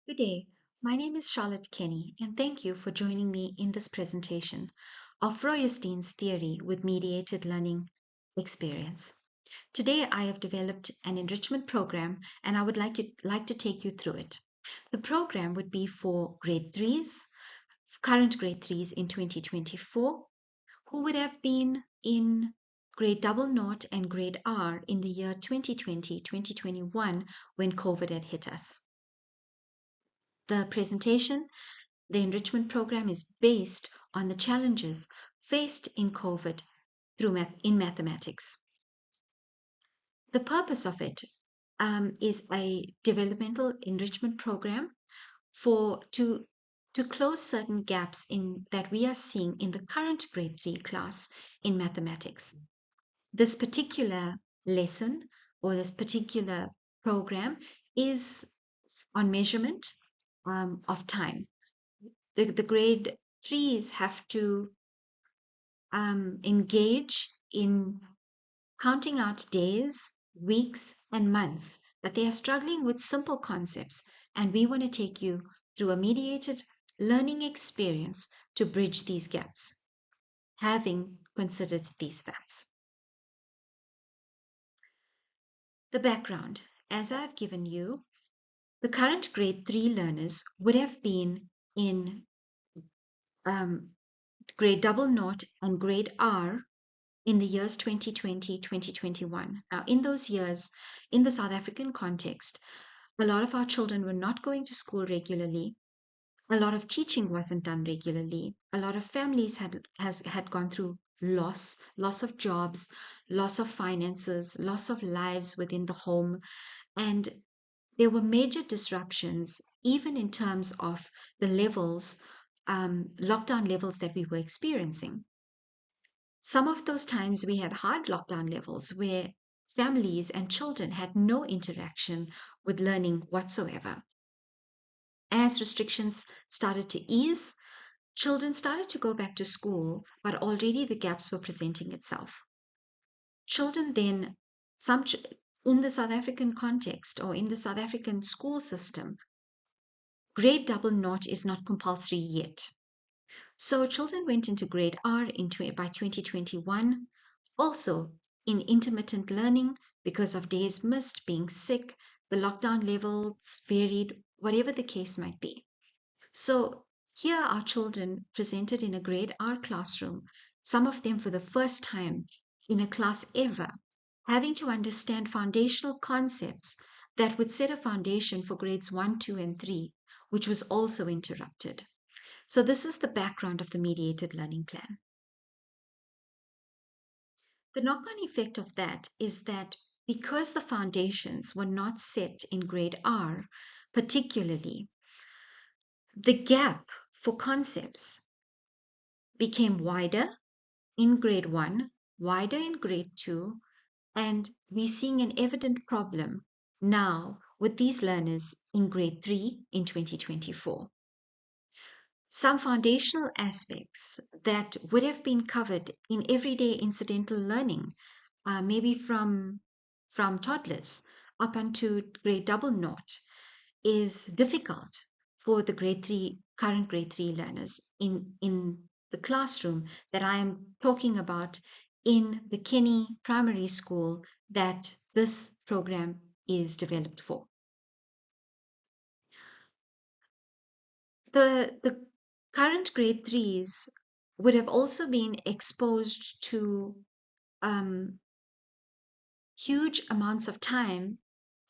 Good day. My name is Charlotte Kenny, and thank you for joining me in this presentation of Feuerstein's theory with mediated learning experience. Today, I have developed an enrichment program, and I would like to take you through it. The program would be for grade 3s, current grade 3s in 2024, who would have been in grade double naught and grade R in the year 2020-2021 when COVID had hit us. The presentation, the enrichment program, is based on the challenges faced in COVID in mathematics. The purpose of it is a developmental enrichment program to close certain gaps in that we are seeing in the current grade 3 class in mathematics. This particular lesson or this particular program is on measurement of time. The grade 3s have to engage in counting out days, weeks, and months, but they are struggling with simple concepts, and we want to take you through a mediated learning experience to bridge these gaps, having considered these facts. The background, as I've given you, the current grade 3 learners would have been in grade double naught and grade R in the years 2020, 2021. Now, in those years, in the South African context, a lot of our children were not going to school regularly. A lot of teaching wasn't done regularly. A lot of families had gone through loss of jobs, loss of finances, loss of lives within the home, and there were major disruptions, even in terms of the levels, lockdown levels that we were experiencing. Some of those times we had hard lockdown levels where families and children had no interaction with learning whatsoever. As restrictions started to ease, children started to go back to school, but already the gaps were presenting itself. Children then, in the South African context or in the South African school system, grade double naught is not compulsory yet. So children went into grade R by 2021, also in intermittent learning because of days missed, being sick, the lockdown levels varied, whatever the case might be. So here are children presented in a grade R classroom, some of them for the first time in a class ever, having to understand foundational concepts that would set a foundation for grades 1, 2, and 3, which was also interrupted. So this is the background of the mediated learning plan. The knock-on effect of that is that because the foundations were not set in grade R, particularly, the gap for concepts became wider in grade 1, wider in grade 2, and we're seeing an evident problem now with these learners in grade 3 in 2024. Some foundational aspects that would have been covered in everyday incidental learning, maybe from toddlers up until grade double naught, is difficult for the current grade 3 learners in the classroom that I am talking about in the Kenny Primary School that this program is developed for. The current grade 3s would have also been exposed to huge amounts of time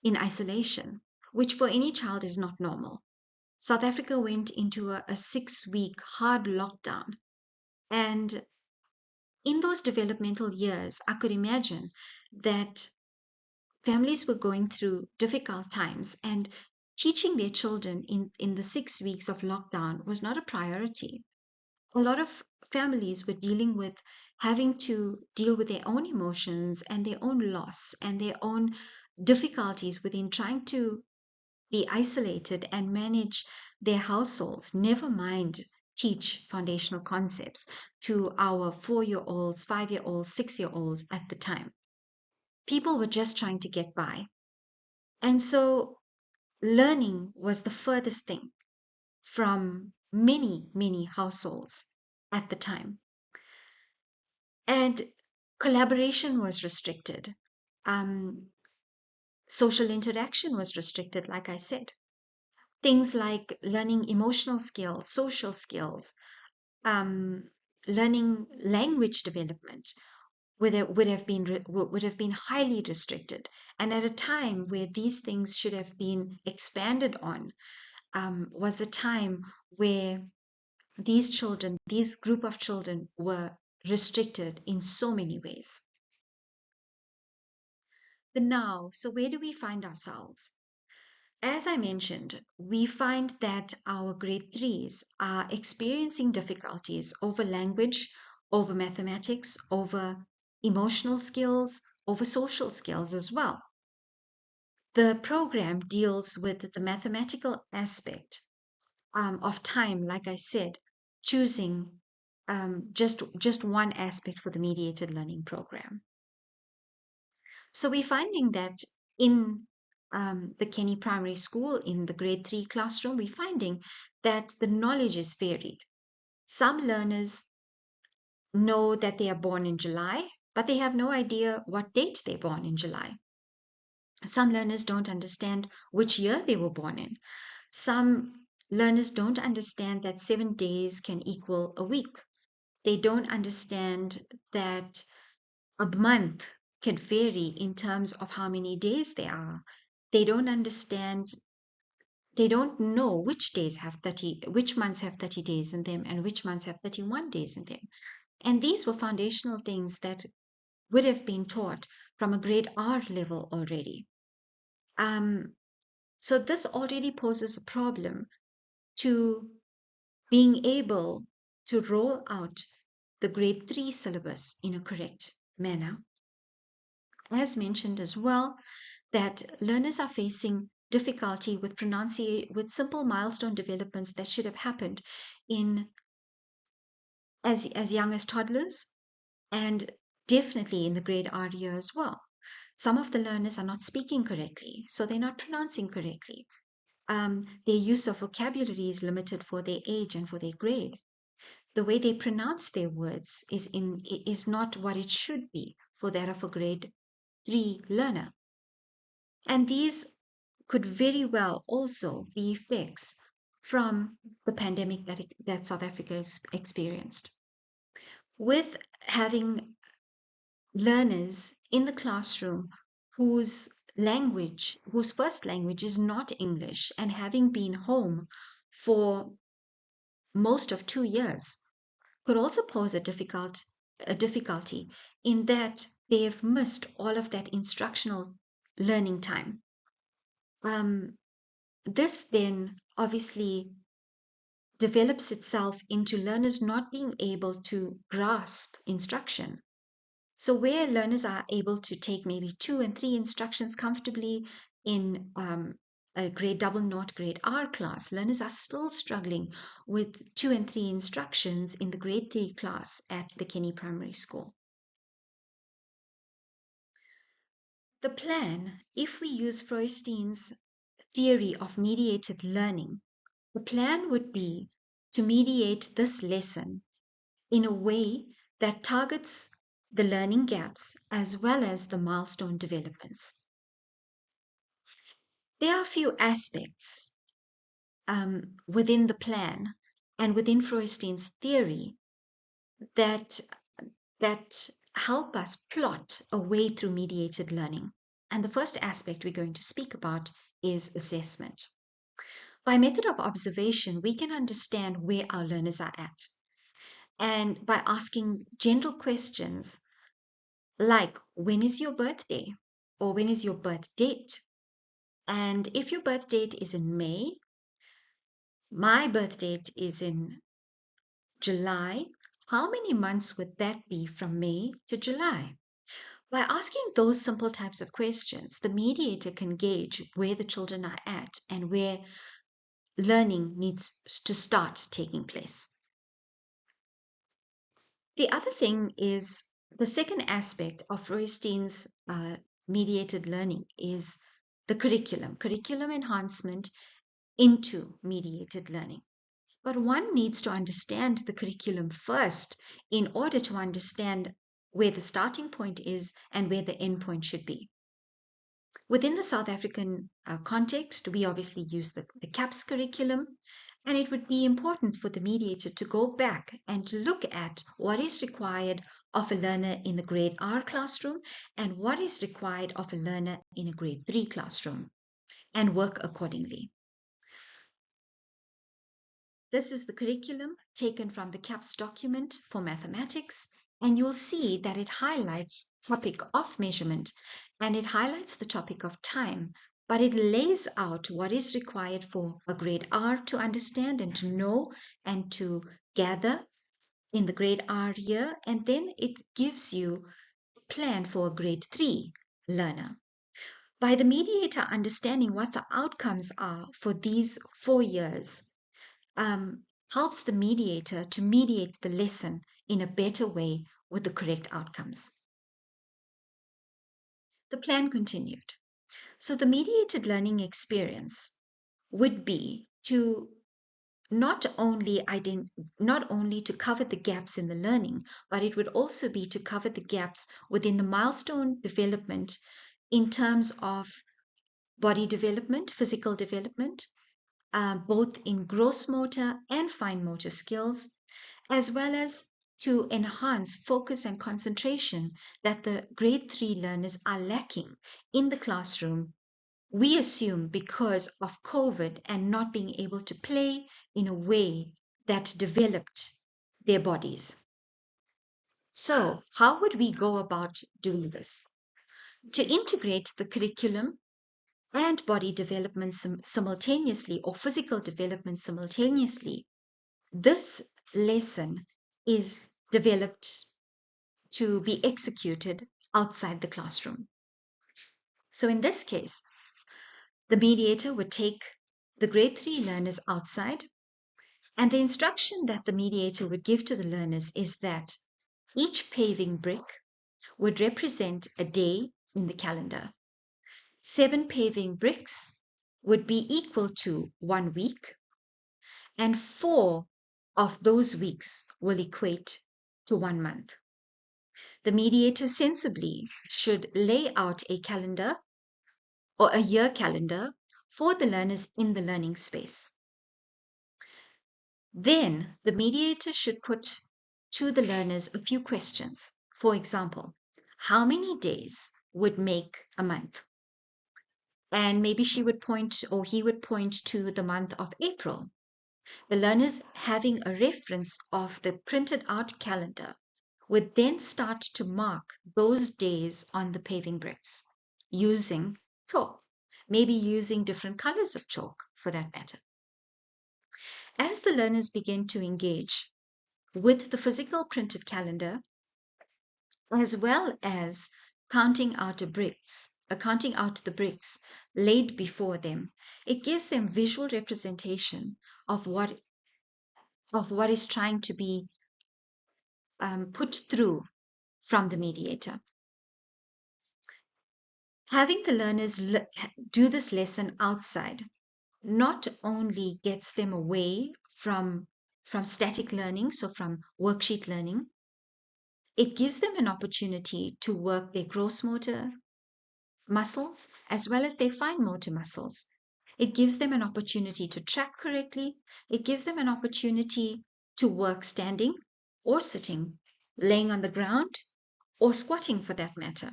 in isolation, which for any child is not normal. South Africa went into a 6-week hard lockdown. And in those developmental years, I could imagine that families were going through difficult times, and teaching their children in the 6 weeks of lockdown was not a priority. A lot of families were dealing with having to deal with their own emotions and their own loss and their own difficulties within trying to be isolated and manage their households, never mind teach foundational concepts to our 4-year-olds, 5-year-olds, 6-year-olds at the time. People were just trying to get by. And so learning was the furthest thing from many, many households at the time. And collaboration was restricted. Um, Social interaction was restricted, like I said. Things like learning emotional skills, social skills, um, learning language development would have been highly restricted, and at a time where these things should have been expanded on, was a time where these group of children, were restricted in so many ways. The now, so where do we find ourselves? As I mentioned, we find that our grade threes are experiencing difficulties over language, over mathematics, over emotional skills, over social skills as well. The program deals with the mathematical aspect of time, like I said, choosing just one aspect for the mediated learning program. So we're finding that in the Kenny Primary School, in the grade 3 classroom, we're finding that the knowledge is varied. Some learners know that they are born in July, but they have no idea what date they're born in July. Some learners don't understand which year they were born in. Some learners don't understand that 7 days can equal a week. They don't understand that a month can vary in terms of how many days there are. They don't understand, they don't know which months have 30 days in them and which months have 31 days in them. And these were foundational things that would have been taught from a grade R level already. So this already poses a problem to being able to roll out the grade 3 syllabus in a correct manner. As mentioned as well, that learners are facing difficulty with with simple milestone developments that should have happened in as young as toddlers, and definitely in the grade R year as well. Some of the learners are not speaking correctly, so they're not pronouncing correctly. Their use of vocabulary is limited for their age and for their grade. The way they pronounce their words is not what it should be for that of a grade 3 learner. And these could very well also be effects from the pandemic that South Africa has experienced. With having learners in the classroom whose first language is not English, and having been home for most of 2 years, could also pose a difficulty in that they have missed all of that instructional learning time. This then obviously develops itself into learners not being able to grasp instruction. So where learners are able to take maybe 2 and 3 instructions comfortably in a grade double naught grade R class, learners are still struggling with 2 and 3 instructions in the grade 3 class at the Kenny Primary School. The plan, if we use Feuerstein's theory of mediated learning, the plan would be to mediate this lesson in a way that targets the learning gaps as well as the milestone developments. There are a few aspects within the plan and within Feuerstein's theory that help us plot a way through mediated learning. And the first aspect we're going to speak about is assessment. By method of observation, we can understand where our learners are at. And by asking general questions like, when is your birthday? Or when is your birth date? And if your birth date is in May, my birth date is in July, how many months would that be from May to July? By asking those simple types of questions, the mediator can gauge where the children are at and where learning needs to start taking place. The other thing is the second aspect of Feuerstein's mediated learning is the curriculum enhancement into mediated learning. But one needs to understand the curriculum first in order to understand where the starting point is and where the end point should be. Within the South African context, we obviously use the CAPS curriculum, and it would be important for the mediator to go back and to look at what is required of a learner in the grade R classroom and what is required of a learner in a grade 3 classroom, and work accordingly. This is the curriculum taken from the CAPS document for mathematics, and you'll see that it highlights the topic of measurement and it highlights the topic of time, but it lays out what is required for a grade R to understand and to know and to gather in the grade R year, and then it gives you a plan for a grade 3 learner. By the mediator understanding what the outcomes are for these 4 years, helps the mediator to mediate the lesson in a better way with the correct outcomes. The plan continued. So the mediated learning experience would be to not only to cover the gaps in the learning, but it would also be to cover the gaps within the milestone development in terms of body development, physical development, both in gross motor and fine motor skills, as well as to enhance focus and concentration that the grade 3 learners are lacking in the classroom, we assume because of COVID and not being able to play in a way that developed their bodies. So, how would we go about doing this? To integrate the curriculum and body development simultaneously, or physical development simultaneously, this lesson is developed to be executed outside the classroom. So in this case, the mediator would take the grade 3 learners outside, and the instruction that the mediator would give to the learners is that each paving brick would represent a day in the calendar. 7 paving bricks would be equal to 1 week, and 4 of those weeks will equate to 1 month. The mediator sensibly should lay out a calendar or a year calendar for the learners in the learning space. Then the mediator should put to the learners a few questions. For example, how many days would make a month? And maybe she would point, or he would point to the month of April. The learners, having a reference of the printed out calendar, would then start to mark those days on the paving bricks using chalk, maybe using different colors of chalk for that matter. As the learners begin to engage with the physical printed calendar, as well as counting out the bricks laid before them, it gives them visual representation of what is trying to be put through from the mediator. Having the learners do this lesson outside not only gets them away from static learning, so from worksheet learning, it gives them an opportunity to work their gross motor muscles as well as their fine motor muscles. It gives them an opportunity to track correctly. It gives them an opportunity to work standing or sitting, laying on the ground, or squatting for that matter.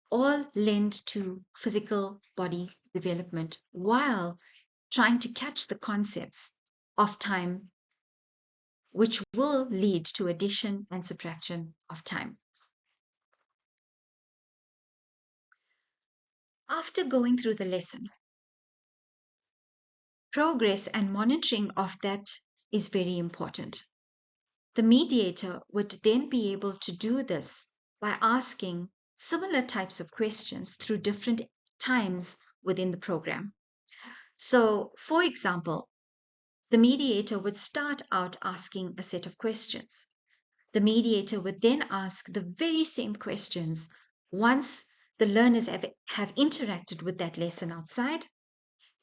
All lend to physical body development while trying to catch the concepts of time, which will lead to addition and subtraction of time. After going through the lesson, progress and monitoring of that is very important. The mediator would then be able to do this by asking similar types of questions through different times within the program. So, for example, the mediator would start out asking a set of questions. The mediator would then ask the very same questions once the learners have interacted with that lesson outside,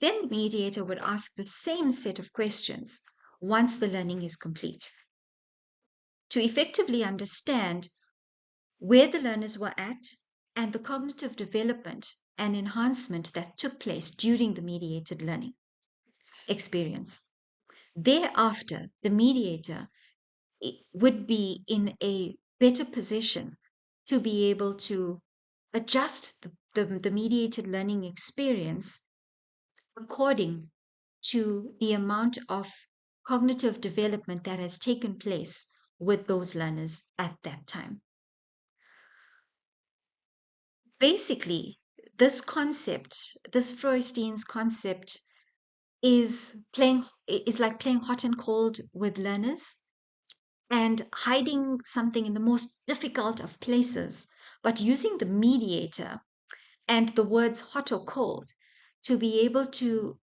then the mediator would ask the same set of questions once the learning is complete to effectively understand where the learners were at and the cognitive development and enhancement that took place during the mediated learning experience. Thereafter, the mediator would be in a better position to be able to adjust the mediated learning experience according to the amount of cognitive development that has taken place with those learners at that time. Basically, this concept, this Feuerstein's concept, is like playing hot and cold with learners and hiding something in the most difficult of places, but using the mediator and the words hot or cold to be able to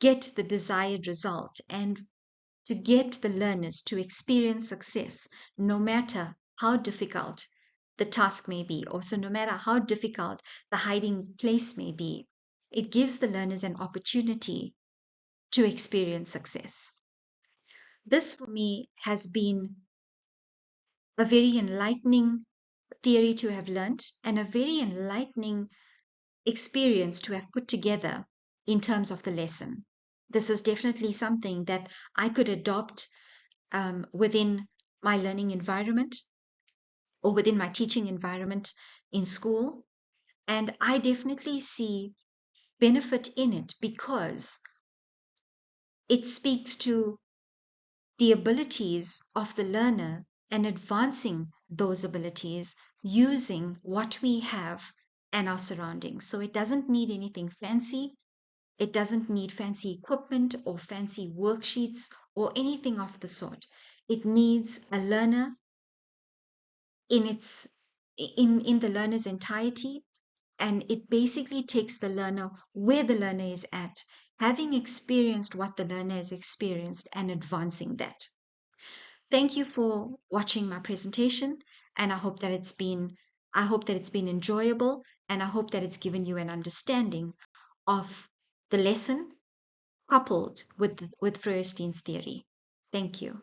get the desired result and to get the learners to experience success, no matter how difficult the task may be, also no matter how difficult the hiding place may be. It gives the learners an opportunity to experience success. This for me has been a very enlightening theory to have learnt and a very enlightening experience to have put together in terms of the lesson. This is definitely something that I could adopt within my learning environment or within my teaching environment in school. And I definitely see benefit in it because it speaks to the abilities of the learner and advancing those abilities using what we have and our surroundings. So it doesn't need anything fancy. It doesn't need fancy equipment or fancy worksheets or anything of the sort. It needs a learner in the learner's entirety, and it basically takes the learner where the learner is at, having experienced what the learner has experienced and advancing that. Thank you for watching my presentation, and I hope that it's been enjoyable, and I hope that it's given you an understanding of the lesson coupled with Feuerstein's theory. Thank you.